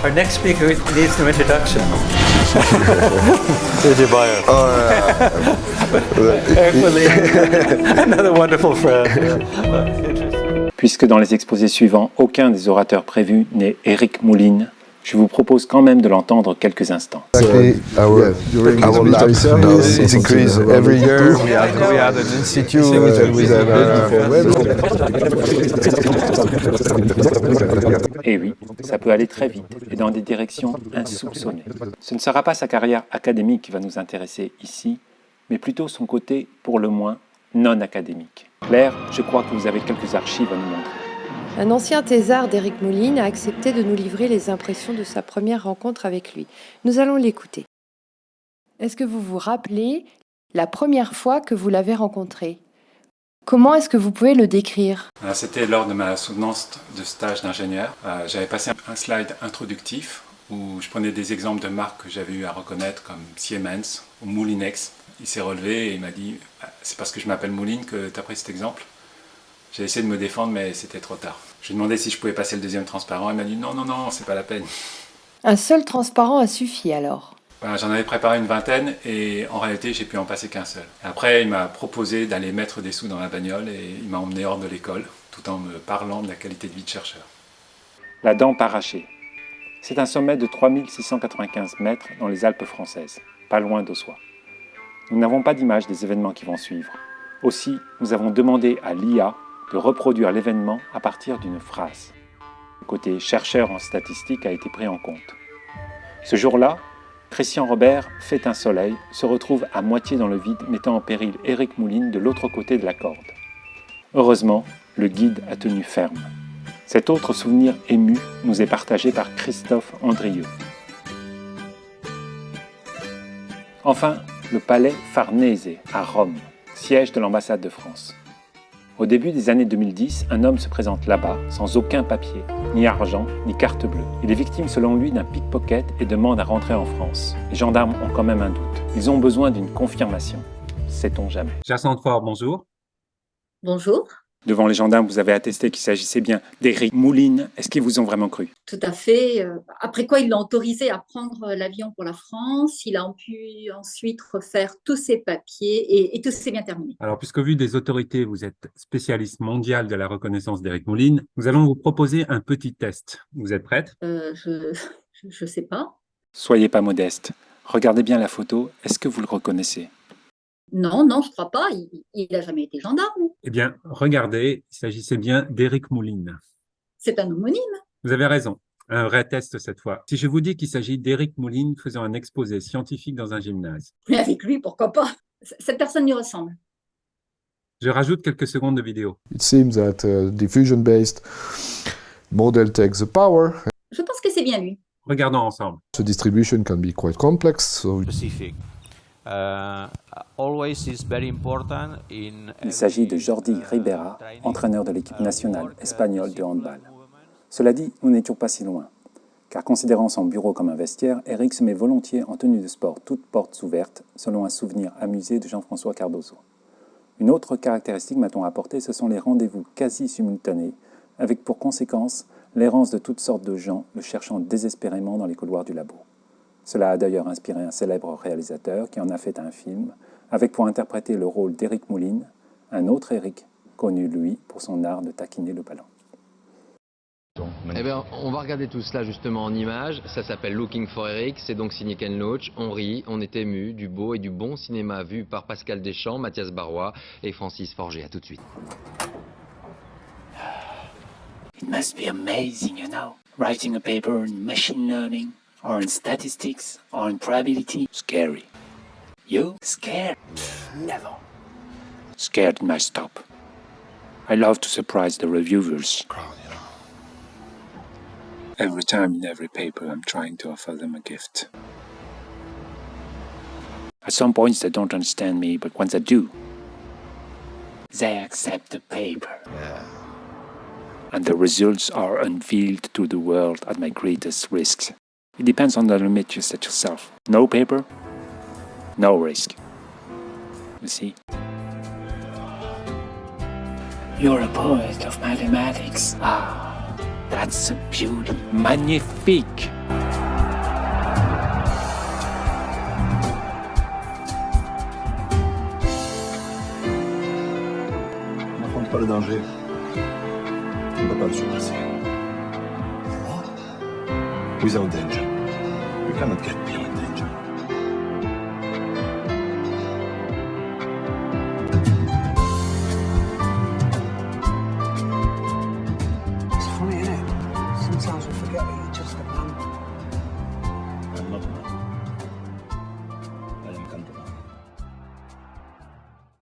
Our next speaker needs no introduction. JJ Bayer. Another wonderful friend. Interesting. Puisque dans les exposés suivants, aucun des orateurs prévus n'est Éric Mouline, je vous propose quand même de l'entendre quelques instants. Exactly. Our lab does increase every year. We had an institute and we Et oui, ça peut aller très vite et dans des directions insoupçonnées. Ce ne sera pas sa carrière académique qui va nous intéresser ici, mais plutôt son côté, pour le moins, non académique. Claire, je crois que vous avez quelques archives à nous montrer. Un ancien thésard d'Éric Mouline a accepté de nous livrer les impressions de sa première rencontre avec lui. Nous allons l'écouter. Est-ce que vous vous rappelez la première fois que vous l'avez rencontré ? Comment est-ce que vous pouvez le décrire ? C'était lors de ma soutenance de stage d'ingénieur. J'avais passé un slide introductif où je prenais des exemples de marques que j'avais eu à reconnaître comme Siemens ou Moulinex. Il s'est relevé et il m'a dit « C'est parce que je m'appelle Mouline que tu as pris cet exemple ?» J'ai essayé de me défendre mais c'était trop tard. Je lui ai demandé si je pouvais passer le deuxième transparent. Il m'a dit « Non, c'est pas la peine. » Un seul transparent a suffi alors ? J'en avais préparé une vingtaine et en réalité j'ai pu en passer qu'un seul. Après il m'a proposé d'aller mettre des sous dans la bagnole et il m'a emmené hors de l'école tout en me parlant de la qualité de vie de chercheur. La dent parachée. C'est un sommet de 3695 mètres dans les Alpes françaises, pas loin d'Aussois. Nous n'avons pas d'image des événements qui vont suivre. Aussi, nous avons demandé à l'IA de reproduire l'événement à partir d'une phrase. Le côté chercheur en statistique a été pris en compte. Ce jour-là, Christian Robert fait un soleil, se retrouve à moitié dans le vide, mettant en péril Éric Mouline de l'autre côté de la corde. Heureusement, le guide a tenu ferme. Cet autre souvenir ému nous est partagé par Christophe Andrieux. Enfin, le palais Farnese à Rome, siège de l'ambassade de France. Au début des années 2010, un homme se présente là-bas, sans aucun papier, ni argent, ni carte bleue. Il est victime selon lui d'un pickpocket et demande à rentrer en France. Les gendarmes ont quand même un doute. Ils ont besoin d'une confirmation. Sait-on jamais. Jacinthe Faure, bonjour. Bonjour. Devant les gendarmes, vous avez attesté qu'il s'agissait bien d'Éric Mouline. Est-ce qu'ils vous ont vraiment cru ? Tout à fait. Après quoi, ils l'ont autorisé à prendre l'avion pour la France. Il a pu ensuite refaire tous ses papiers et tout s'est bien terminé. Alors, puisqu'au vu des autorités, vous êtes spécialiste mondial de la reconnaissance d'Éric Mouline, nous allons vous proposer un petit test. Vous êtes prête ? Je sais pas. Soyez pas modeste. Regardez bien la photo. Est-ce que vous le reconnaissez ? Non, je crois pas. Il n'a jamais été gendarme. Eh bien, regardez, il s'agissait bien d'Éric Mouline. C'est un homonyme. Vous avez raison. Un vrai test cette fois. Si je vous dis qu'il s'agit d'Éric Mouline faisant un exposé scientifique dans un gymnase. Mais avec lui, pourquoi pas ? Cette personne lui ressemble. Je rajoute quelques secondes de vidéo. It seems that diffusion-based model takes the power. Je pense que c'est bien lui. Regardons ensemble. The distribution can be quite complex. So Specific. Always is very important Il s'agit de Jordi Ribera, entraîneur de l'équipe nationale espagnole de handball. Cela dit, nous n'étions pas si loin. Car considérant son bureau comme un vestiaire, Eric se met volontiers en tenue de sport, toutes portes ouvertes, selon un souvenir amusé de Jean-François Cardozo. Une autre caractéristique, m'a-t-on rapporté, ce sont les rendez-vous quasi simultanés, avec pour conséquence l'errance de toutes sortes de gens le cherchant désespérément dans les couloirs du labo. Cela a d'ailleurs inspiré un célèbre réalisateur qui en a fait un film, avec pour interpréter le rôle d'Éric Mouline, un autre Éric, connu lui pour son art de taquiner le ballon. Eh bien, on va regarder tout cela justement en images. Ça s'appelle Looking for Eric, c'est donc signé Ken Loach. On rit, on est ému du beau et du bon cinéma vu par Pascal Deschamps, Mathias Barrois et Francis Forger. À tout de suite. It must be amazing, you know, writing a paper in machine learning, or in statistics, or in probability. Scary. You? Scared? Never. Scared my stop. I love to surprise the reviewers. Every time in every paper I'm trying to offer them a gift. At some points they don't understand me, but once they do, They accept the paper. and the results are unveiled to the world at my greatest risks. It depends on the limit you set yourself. No paper, no risk. You see? You're a poet of mathematics. Ah, that's a beauty. Magnifique! n'affronte pas le danger, on ne peut pas le surpasser. Without danger, we cannot get beyond.